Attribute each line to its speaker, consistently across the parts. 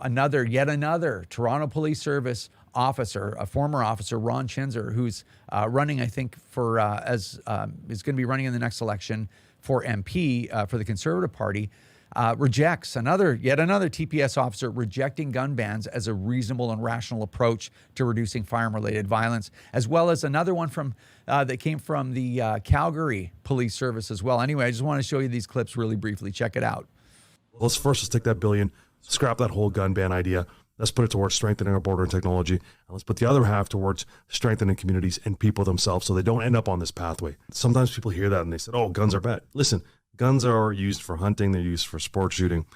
Speaker 1: Yet another Toronto Police Service officer, a former officer, Ron Chhinzer, who's running, I think, for is going to be running in the next election for MP for the Conservative Party, rejects yet another TPS officer rejecting gun bans as a reasonable and rational approach to reducing firearm-related violence, as well as another one from that came from the Calgary Police Service as well. Anyway, I just want to show you these clips really briefly. Check it out.
Speaker 2: Let's take that billion, scrap that whole gun ban idea. Let's put it towards strengthening our border and technology. And let's put the other half towards strengthening communities and people themselves so they don't end up on this pathway. Sometimes people hear that and they say, oh, guns are bad. Listen, guns are used for hunting. They're used for sport shooting.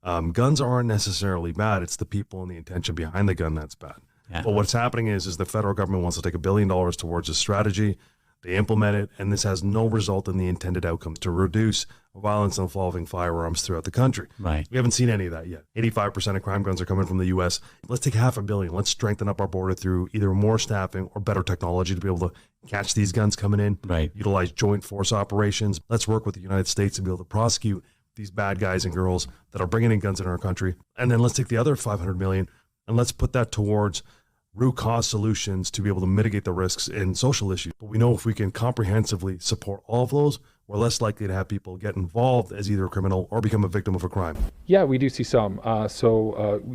Speaker 2: Guns aren't necessarily bad. It's the people and the intention behind the gun that's bad. Yeah. But what's happening is the federal government wants to take $1 billion towards a strategy. They implement it, and this has no result in the intended outcomes to reduce violence involving firearms throughout the country.
Speaker 3: Right.
Speaker 2: We haven't seen any of that yet. 85% of crime guns are coming from the U.S. Let's take $500 million. Let's strengthen up our border through either more staffing or better technology to be able to catch these guns coming in.
Speaker 3: Right.
Speaker 2: Utilize joint force operations. Let's work with the United States to be able to prosecute these bad guys and girls that are bringing in guns in our country. And then let's take the other $500 million and let's put that towards root cause solutions to be able to mitigate the risks in social issues. But we know if we can comprehensively support all of those, we're less likely to have people get involved as either a criminal or become a victim of a crime.
Speaker 4: Yeah, we do see some.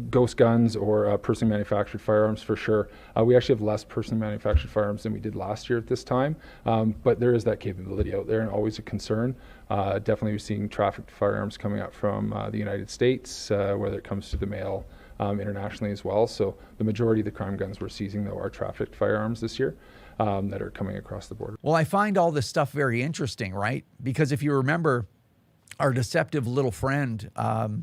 Speaker 4: Ghost guns or personally manufactured firearms for sure. We actually have less personally manufactured firearms than we did last year at this time, but there is that capability out there and always a concern. Definitely we're seeing trafficked firearms coming up from the United States, whether it comes to the mail, internationally as well. So the majority of the crime guns we're seizing, though, are trafficked firearms this year that are coming across the border.
Speaker 1: Well, I find all this stuff very interesting, right? Because if you remember our deceptive little friend, Taleeb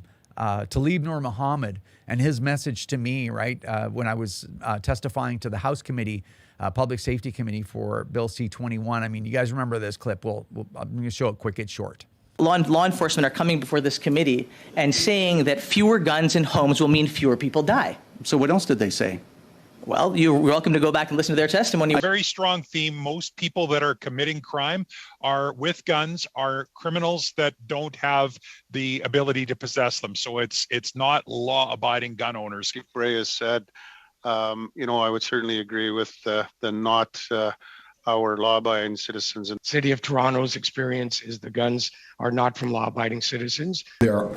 Speaker 1: Noormohamed, and his message to me, right, when I was testifying to the House Committee, Public Safety Committee for Bill C-21. I mean, you guys remember this clip. I'm going to show it quick. It's short.
Speaker 5: Law enforcement are coming before this committee and saying that fewer guns in homes will mean fewer people die.
Speaker 6: So what else did they say?
Speaker 5: Well, you're welcome to go back and listen to their testimony.
Speaker 7: A very strong theme. Most people that are committing crime are with guns, are criminals that don't have the ability to possess them. So it's not law-abiding gun owners.
Speaker 8: Ray has said, I would certainly agree with the not our law-abiding citizens.
Speaker 9: The City of Toronto's experience is the guns are not from law-abiding citizens.
Speaker 10: There are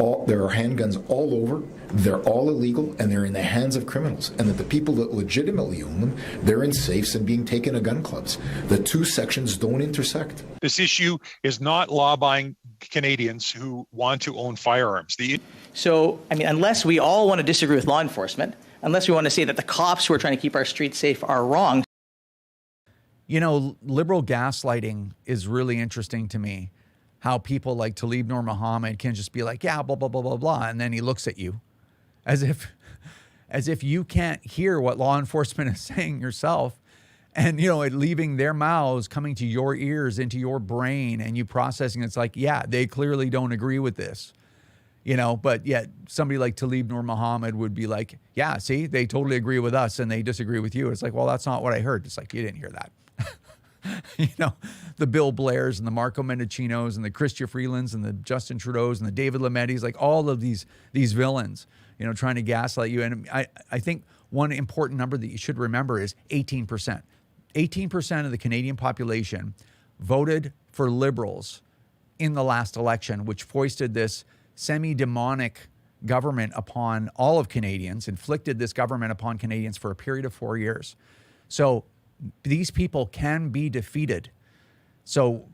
Speaker 10: handguns all over. They're all illegal, and they're in the hands of criminals. And that the people that legitimately own them, they're in safes and being taken to gun clubs. The two sections don't intersect.
Speaker 7: This issue is not law-abiding Canadians who want to own firearms.
Speaker 5: So, unless we all want to disagree with law enforcement, unless we want to say that the cops who are trying to keep our streets safe are wrong.
Speaker 1: You know, liberal gaslighting is really interesting to me. How people like Taleeb Noormohamed can just be like, yeah, blah, blah, blah, blah, blah. And then he looks at you as if you can't hear what law enforcement is saying yourself. And, it leaving their mouths, coming to your ears, into your brain, and you processing. It's like, yeah, they clearly don't agree with this. But yet somebody like Taleeb Noormohamed would be like, yeah, see, they totally agree with us and they disagree with you. It's like, well, that's not what I heard. It's like, you didn't hear that. The Bill Blairs and the Marco Mendocinos and the Chrystia Freelands and the Justin Trudeaus and the David Lamettis, like all of these villains, trying to gaslight you. And I think one important number that you should remember is 18%. 18% of the Canadian population voted for Liberals in the last election, which foisted this semi-demonic government upon all of Canadians, inflicted this government upon Canadians for a period of 4 years. So these people can be defeated. So,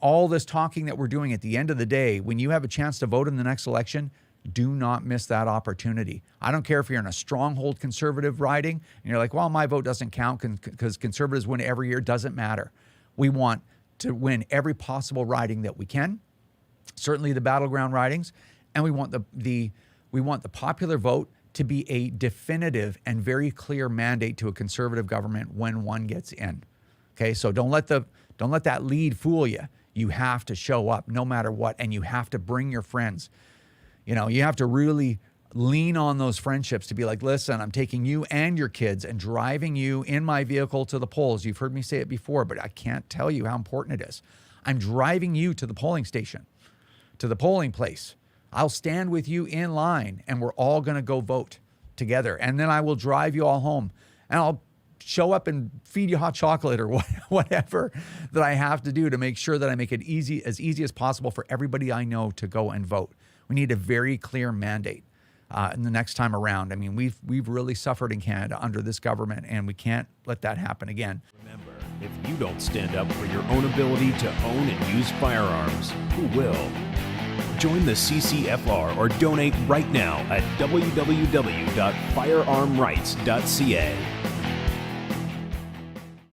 Speaker 1: all this talking that we're doing at the end of the day, when you have a chance to vote in the next election, do not miss that opportunity. I don't care if you're in a stronghold conservative riding and you're like, well, my vote doesn't count because conservatives win every year. Doesn't matter. We want to win every possible riding that we can, certainly the battleground ridings, and we want the popular vote to be a definitive and very clear mandate to a conservative government when one gets in. Okay, so don't let that lead fool you. You have to show up no matter what, and you have to bring your friends. You have to really lean on those friendships to be like, listen, I'm taking you and your kids and driving you in my vehicle to the polls. You've heard me say it before, but I can't tell you how important it is. I'm driving you to the polling station, to the polling place, I'll stand with you in line and we're all going to go vote together. And then I will drive you all home and I'll show up and feed you hot chocolate or whatever that I have to do to make sure that I make it as easy as possible for everybody I know to go and vote. We need a very clear mandate in the next time around. I mean, we've really suffered in Canada under this government, and we can't let that happen again.
Speaker 3: Remember, if you don't stand up for your own ability to own and use firearms, who will? Join the CCFR or donate right now at www.firearmrights.ca.